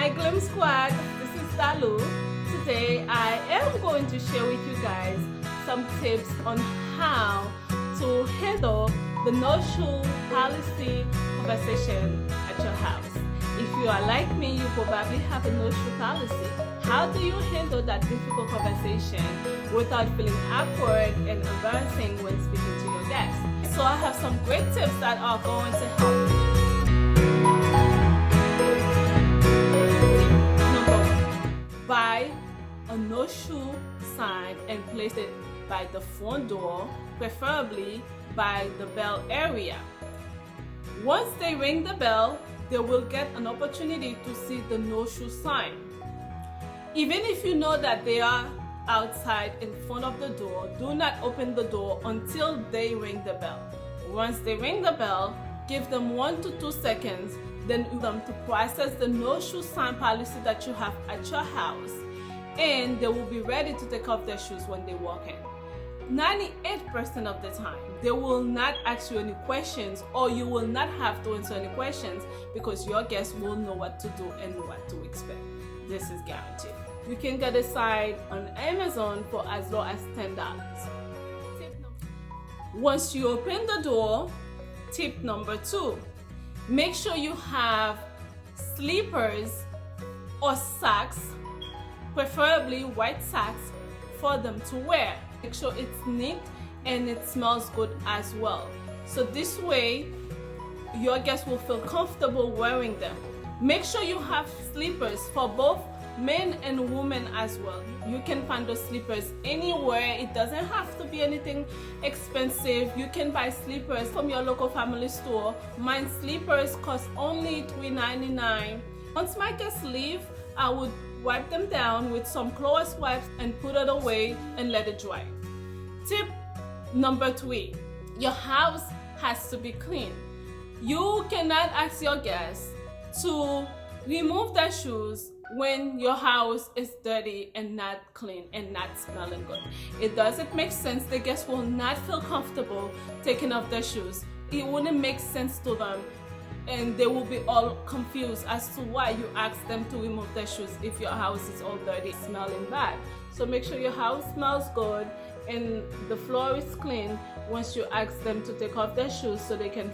Hi Glim Squad, this is Dalou. Today I am going to share with you guys some tips on how to handle the no-shoe policy conversation at your house. If you are like me, you probably have a no-shoe policy. How do you handle that difficult conversation without feeling awkward and embarrassing when speaking to your guests? So I have some great tips that are going to help you. Buy a no-shoe sign and place it by the front door, preferably by the bell area. Once they ring the bell, they will get an opportunity to see the no-shoe sign. Even if you know that they are outside in front of the door, do not open the door until they ring the bell. Once they ring the bell, give them 1 to 2 seconds, then use them to process the no-shoe sign policy that you have at your house, and they will be ready to take off their shoes when they walk in. 98% of the time, they will not ask you any questions, or you will not have to answer any questions, because your guests will know what to do and what to expect. This is guaranteed. You can get a sign on Amazon for as low as $10. Once you open the door, tip number 2, make sure you have slippers or socks, preferably white socks, for them to wear. Make sure it's neat and it smells good as well. So this way, your guests will feel comfortable wearing them. Make sure you have slippers for both men and women as well. You can find those slippers anywhere. It doesn't have to be anything expensive. You can buy slippers from your local family store. Mine slippers cost only $3.99. Once my guests leave, I would wipe them down with some clothes wipes and put it away and let it dry. Tip number 3, your house has to be clean. You cannot ask your guests to remove their shoes when your house is dirty and not clean and not smelling good. It doesn't make sense. The guests will not feel comfortable taking off their shoes. It wouldn't make sense to them, and they will be all confused as to why you asked them to remove their shoes if your house is all dirty, smelling bad. So make sure your house smells good and the floor is clean once you ask them to take off their shoes, so they can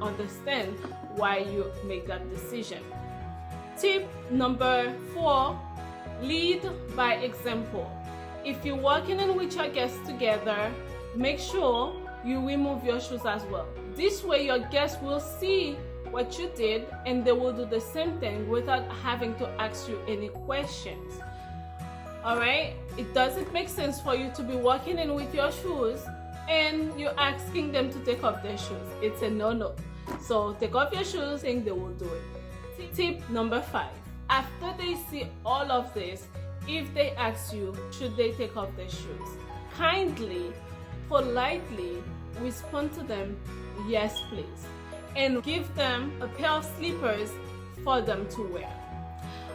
understand why you make that decision. Tip number 4, lead by example. If you're walking in with your guests together, make sure you remove your shoes as well. This way your guests will see what you did and they will do the same thing without having to ask you any questions. Alright? It doesn't make sense for you to be walking in with your shoes and you're asking them to take off their shoes. It's a no-no. So take off your shoes and they will do it. Tip number 5. After they see all of this, if they ask you, should they take off their shoes? Kindly, politely respond to them, yes please. And give them a pair of slippers for them to wear.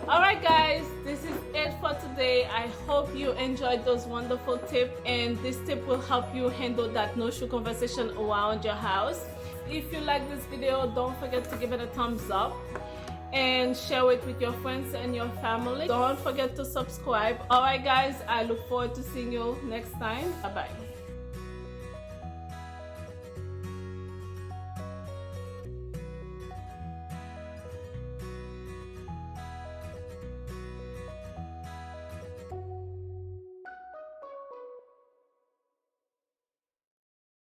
Alright guys, this is it for today. I hope you enjoyed those wonderful tips, and this tip will help you handle that no-shoe conversation around your house. If you like this video, don't forget to give it a thumbs up and share it with your friends and your family. Don't forget to subscribe. Alright guys, I look forward to seeing you next time. Bye bye.